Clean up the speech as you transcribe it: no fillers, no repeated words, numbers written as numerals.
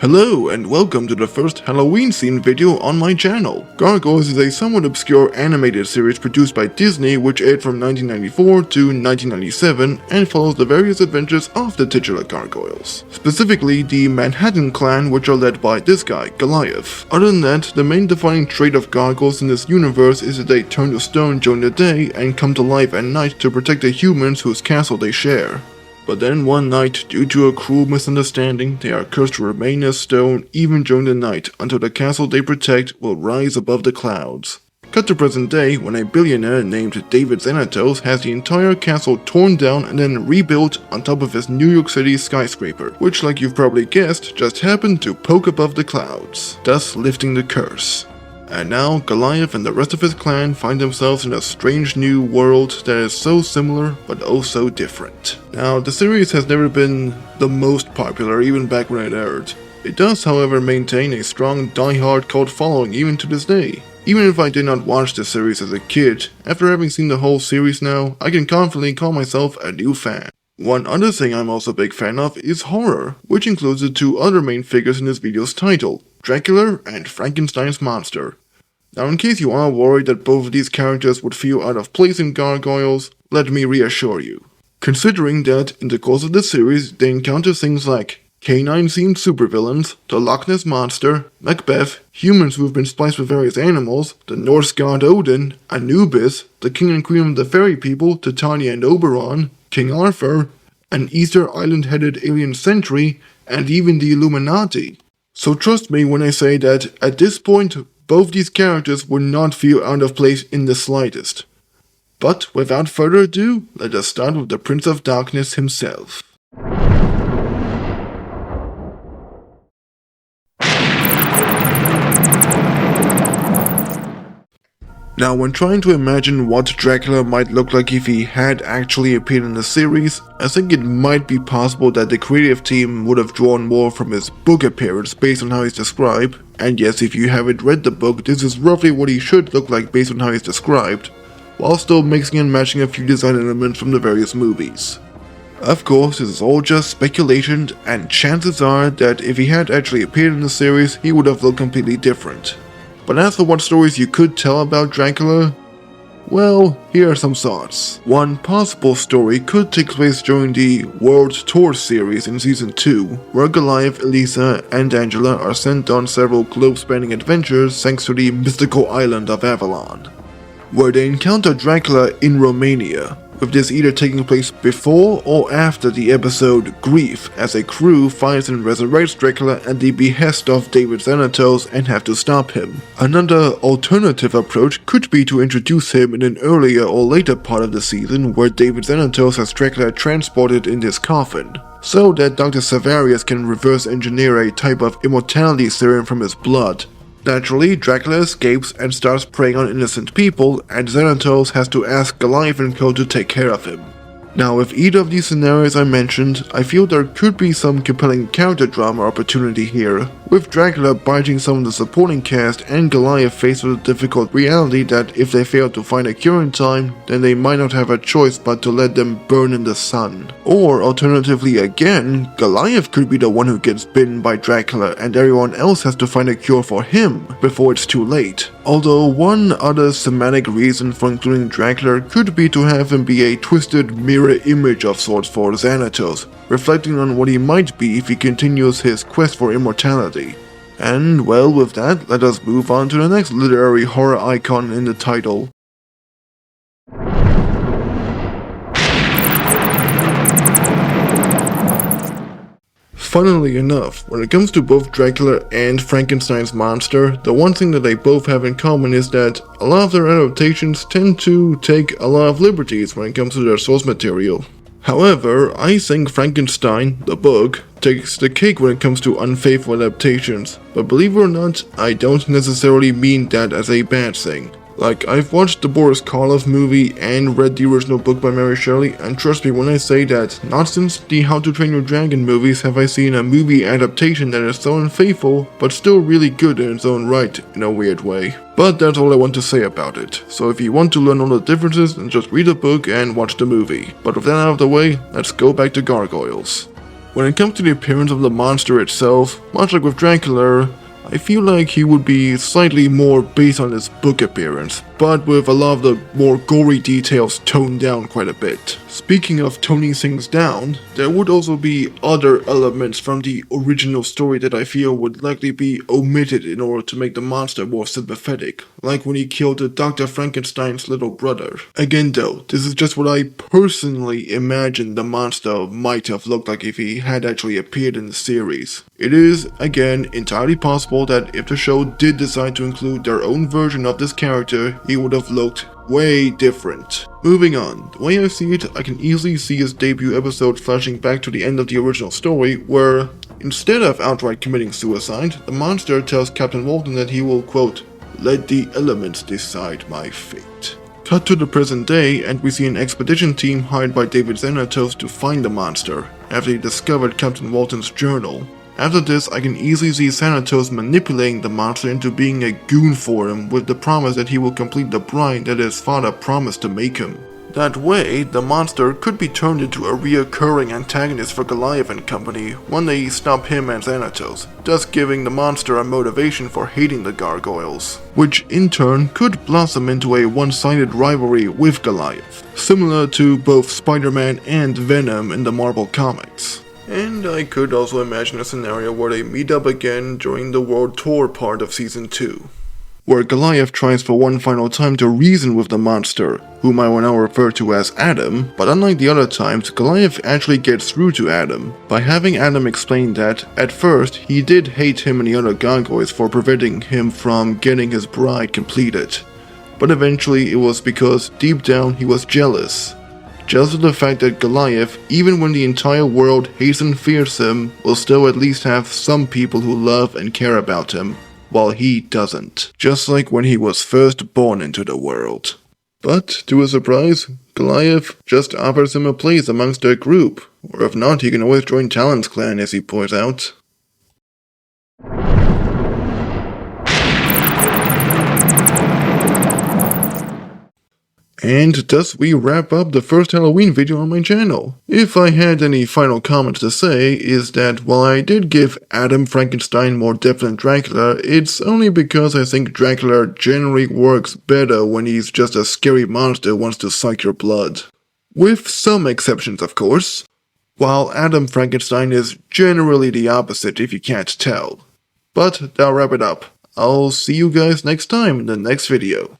Hello and welcome to the first Halloween scene video on my channel. Gargoyles is a somewhat obscure animated series produced by Disney which aired from 1994 to 1997 and follows the various adventures of the titular gargoyles. Specifically the Manhattan clan, which are led by this guy, Goliath. Other than that, the main defining trait of gargoyles in this universe is that they turn to stone during the day and come to life at night to protect the humans whose castle they share. But then one night, due to a cruel misunderstanding, they are cursed to remain as stone even during the night until the castle they protect will rise above the clouds. Cut to present day when a billionaire named David Xanatos has the entire castle torn down and then rebuilt on top of his New York City skyscraper, which like you've probably guessed, just happened to poke above the clouds, thus lifting the curse. And now, Goliath and the rest of his clan find themselves in a strange new world that is so similar, but oh so different. Now, the series has never been the most popular, even back when it aired. It does, however, maintain a strong die-hard cult following even to this day. Even if I did not watch the series as a kid, after having seen the whole series now, I can confidently call myself a new fan. One other thing I'm also a big fan of is horror, which includes the two other main figures in this video's title, Dracula and Frankenstein's monster. Now, in case you are worried that both of these characters would feel out of place in Gargoyles, let me reassure you. Considering that, in the course of the series, they encounter things like canine-themed supervillains, the Loch Ness Monster, Macbeth, humans who have been spliced with various animals, the Norse god Odin, Anubis, the king and queen of the fairy people, Titania and Oberon, King Arthur, an Easter Island-headed alien sentry, and even the Illuminati. So trust me when I say that, at this point, both these characters would not feel out of place in the slightest. But without further ado, let us start with the Prince of Darkness himself. Now, when trying to imagine what Dracula might look like if he had actually appeared in the series, I think it might be possible that the creative team would have drawn more from his book appearance based on how he's described. And yes, if you haven't read the book, this is roughly what he should look like based on how he's described, while still mixing and matching a few design elements from the various movies. Of course, this is all just speculation, and chances are that if he had actually appeared in the series, he would have looked completely different. But as for what stories you could tell about Dracula, well, here are some thoughts. One possible story could take place during the World Tour series in Season 2, where Goliath, Elisa, and Angela are sent on several globe-spanning adventures thanks to the mystical island of Avalon, where they encounter Dracula in Romania, with this either taking place before or after the episode Grief, as a crew finds and resurrects Dracula at the behest of David Xanatos and have to stop him. Another alternative approach could be to introduce him in an earlier or later part of the season where David Xanatos has Dracula transported in his coffin, so that Dr. Savarius can reverse engineer a type of immortality serum from his blood. Naturally, Dracula escapes and starts preying on innocent people, and Xanatos has to ask Goliath and co to take care of him. Now, with either of these scenarios I mentioned, I feel there could be some compelling character drama opportunity here, with Dracula biting some of the supporting cast and Goliath faced with a difficult reality that if they fail to find a cure in time, then they might not have a choice but to let them burn in the sun. Or alternatively again, Goliath could be the one who gets bitten by Dracula and everyone else has to find a cure for him before it's too late. Although one other thematic reason for including Dracula could be to have him be a twisted mirror image of sorts for Xanatos, reflecting on what he might be if he continues his quest for immortality. And well, with that, let us move on to the next literary horror icon in the title. Funnily enough, when it comes to both Dracula and Frankenstein's monster, the one thing that they both have in common is that a lot of their adaptations tend to take a lot of liberties when it comes to their source material. However, I think Frankenstein, the book, takes the cake when it comes to unfaithful adaptations, but believe it or not, I don't necessarily mean that as a bad thing. Like, I've watched the Boris Karloff movie and read the original book by Mary Shelley, and trust me when I say that, not since the How to Train Your Dragon movies have I seen a movie adaptation that is so unfaithful, but still really good in its own right, in a weird way. But that's all I want to say about it, so if you want to learn all the differences, then just read the book and watch the movie. But with that out of the way, let's go back to Gargoyles. When it comes to the appearance of the monster itself, much like with Dracula, I feel like he would be slightly more based on his book appearance, but with a lot of the more gory details toned down quite a bit. Speaking of toning things down, there would also be other elements from the original story that I feel would likely be omitted in order to make the monster more sympathetic, like when he killed Dr. Frankenstein's little brother. Again though, this is just what I personally imagine the monster might have looked like if he had actually appeared in the series. It is, again, entirely possible that if the show did decide to include their own version of this character, he would have looked way different. Moving on, the way I see it, I can easily see his debut episode flashing back to the end of the original story, where, instead of outright committing suicide, the monster tells Captain Walton that he will, quote, "let the elements decide my fate." Cut to the present day, and we see an expedition team hired by David Xanatos to find the monster, after he discovered Captain Walton's journal. After this, I can easily see Xanatos manipulating the monster into being a goon for him with the promise that he will complete the bride that his father promised to make him. That way, the monster could be turned into a reoccurring antagonist for Goliath and company when they stop him and Xanatos, thus giving the monster a motivation for hating the Gargoyles, which in turn could blossom into a one-sided rivalry with Goliath, similar to both Spider-Man and Venom in the Marvel comics. And I could also imagine a scenario where they meet up again during the World Tour part of Season 2, where Goliath tries for one final time to reason with the monster, whom I will now refer to as Adam, but unlike the other times, Goliath actually gets through to Adam, by having Adam explain that, at first, he did hate him and the other Gargoyles for preventing him from getting his bride completed, but eventually it was because, deep down, he was jealous. Just of the fact that Goliath, even when the entire world hates and fears him, will still at least have some people who love and care about him, while he doesn't. Just like when he was first born into the world. But, to his surprise, Goliath just offers him a place amongst their group, or if not, he can always join Talon's clan, as he points out. And thus we wrap up the first Halloween video on my channel. If I had any final comments to say, is that while I did give Adam Frankenstein more depth than Dracula, it's only because I think Dracula generally works better when he's just a scary monster who wants to suck your blood. With some exceptions, of course. While Adam Frankenstein is generally the opposite if you can't tell. But that'll wrap it up. I'll see you guys next time in the next video.